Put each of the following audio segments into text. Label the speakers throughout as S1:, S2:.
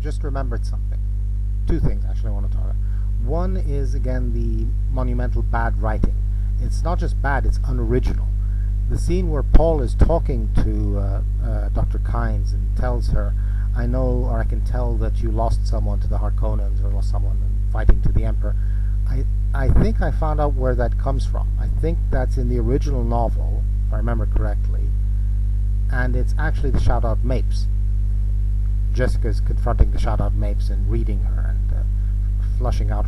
S1: just remembered something. Two things actually I want to talk about. One is again the monumental bad writing. It's not just bad; it's unoriginal. The scene where Paul is talking to Doctor Kynes and tells her, "I know, or I can tell that you lost someone to the Harkonnens, or lost someone in fighting to the Emperor." I think I found out where that comes from. I think that's in the original novel, if I remember correctly, and it's actually the Shout-Out Mapes. Jessica's confronting the Shout-Out Mapes and reading her and flushing out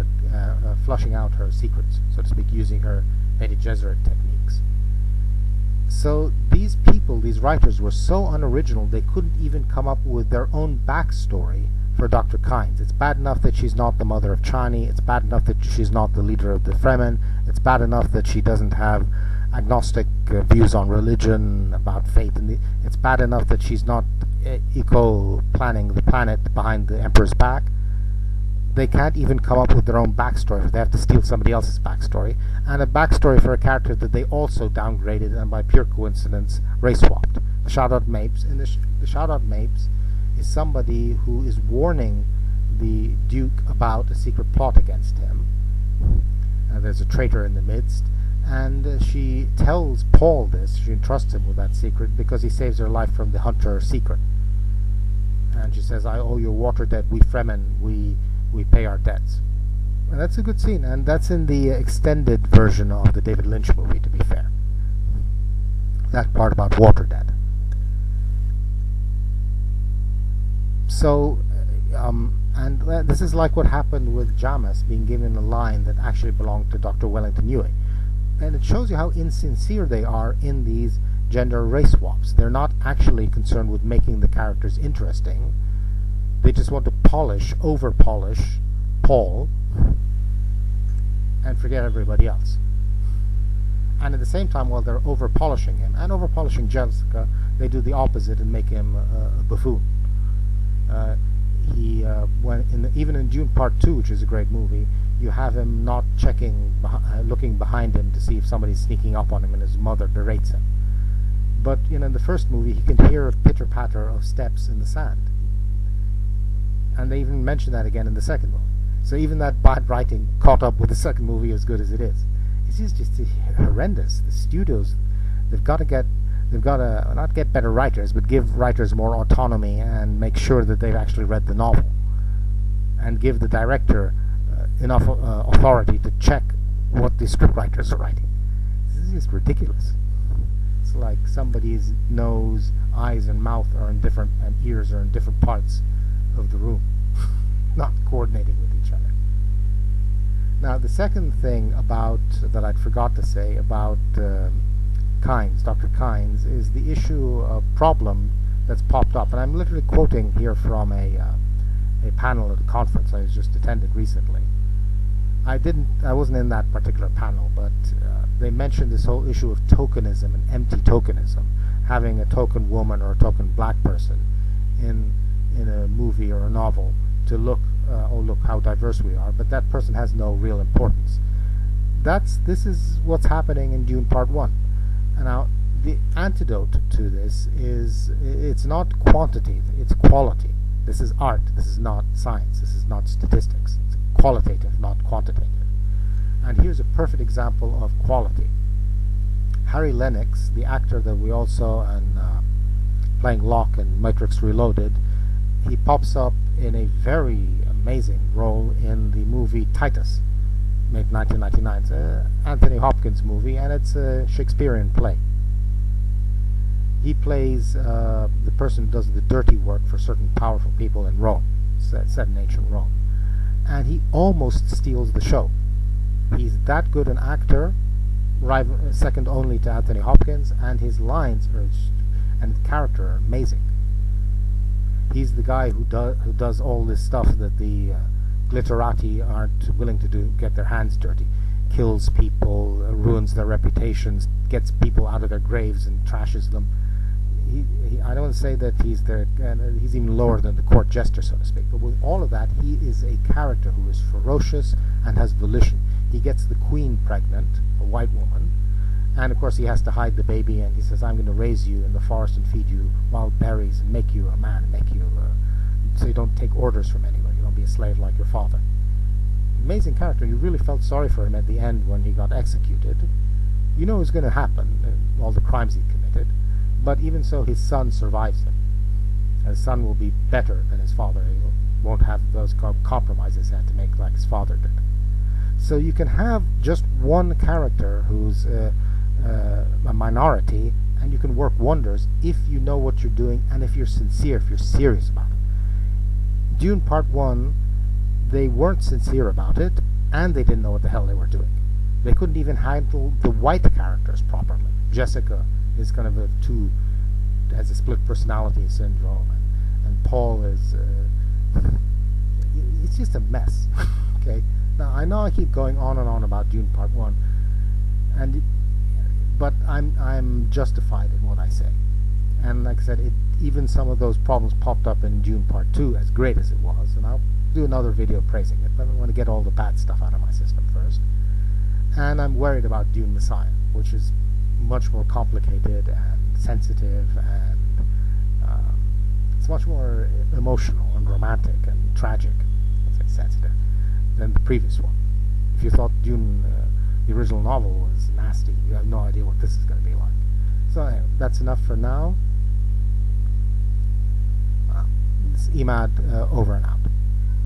S1: her secrets, so to speak, using her Bene Gesserit techniques. So these people, these writers, were so unoriginal they couldn't even come up with their own backstory for Dr. Kynes. It's bad enough that she's not the mother of Chani. It's bad enough that she's not the leader of the Fremen. It's bad enough that she doesn't have agnostic views on religion, about faith. And it's bad enough that she's not eco-planning the planet behind the Emperor's back. They can't even come up with their own backstory. They have to steal somebody else's backstory. And a backstory for a character that they also downgraded and by pure coincidence race-swapped. The Shout-Out Mapes. And the Shout-Out Mapes is somebody who is warning the Duke about a secret plot against him. There's a traitor in the midst, and she tells Paul this. She entrusts him with that secret because he saves her life from the Hunter secret. And she says, "I owe your water debt. We Fremen, we pay our debts." And that's a good scene, and that's in the extended version of the David Lynch movie, to be fair. That part about water debt. So, and this is like what happened with Jamis being given a line that actually belonged to Dr. Wellington Ewing. And it shows you how insincere they are in these gender race swaps. They're not actually concerned with making the characters interesting. They just want to over-polish Paul, and forget everybody else. And at the same time, while they're over-polishing him and over-polishing Jessica, they do the opposite and make him a buffoon. Even in Dune Part 2, which is a great movie, you have him not looking behind him to see if somebody's sneaking up on him, and his mother berates him. But in the first movie, he can hear a pitter-patter of steps in the sand. And they even mention that again in the second movie. So even that bad writing caught up with the second movie as good as it is. It's just horrendous. The studios, they've got to not get better writers, but give writers more autonomy and make sure that they've actually read the novel, and give the director enough authority to check what the scriptwriters are writing. This is just ridiculous. It's like somebody's nose, eyes, and mouth are in different, and ears are in different parts of the room, not coordinating with each other. Now, the second thing that I'd forgot to say about Kynes, Dr. Kynes, is the issue of problem that's popped up, and I'm literally quoting here from a panel at a conference I just attended recently. I wasn't in that particular panel, but they mentioned this whole issue of tokenism and empty tokenism, having a token woman or a token black person in a movie or a novel to look how diverse we are, but that person has no real importance. This is what's happening in Dune Part 1. And now the antidote to this is it's not quantity, it's quality. This is art, this is not science, this is not statistics. It's qualitative, not quantitative. And here's a perfect example of quality. Harry Lennox, the actor that we all saw playing Locke in Matrix Reloaded, he pops up in a very amazing role in the movie Titus, made in 1999. It's an Anthony Hopkins movie, and it's a Shakespearean play. He plays the person who does the dirty work for certain powerful people in Rome, set in ancient Rome. And he almost steals the show. He's that good an actor, second only to Anthony Hopkins, and his lines and character are amazing. He's the guy who does all this stuff that the glitterati aren't willing to do, get their hands dirty. Kills people, ruins their reputations, gets people out of their graves and trashes them. I don't want to say that he's even lower than the court jester, so to speak, but with all of that, he is a character who is ferocious and has volition. He gets the queen pregnant, a white woman, and of course he has to hide the baby, and he says, "I'm going to raise you in the forest and feed you wild berries and make you a man, so you don't take orders from anyone. You don't be a slave like your father. Amazing character. You really felt sorry for him at the end when he got executed. You know it's going to happen, all the crimes he committed, but even so, his son survives him. His son will be better than his father. He won't have those compromises he had to make like his father did. So you can have just one character who's a minority, and you can work wonders if you know what you're doing and if you're sincere, if you're serious about it. Dune Part 1, they weren't sincere about it, and they didn't know what the hell they were doing. They couldn't even handle the white characters properly. Jessica is kind of has a split personality syndrome, and Paul is it's just a mess. Okay, now I know I keep going on and on about Dune Part 1, but I'm justified in what I say. And like I said, even some of those problems popped up in Dune Part 2, as great as it was, and I'll do another video praising it, but I want to get all the bad stuff out of my system first. And I'm worried about Dune Messiah, which is much more complicated and sensitive, and it's much more emotional and romantic and tragic, let's say sensitive, than the previous one. If you thought Dune, the original novel, was nasty, you have no idea what this is going to be like. So anyway, that's enough for now. It's Emad, over and out.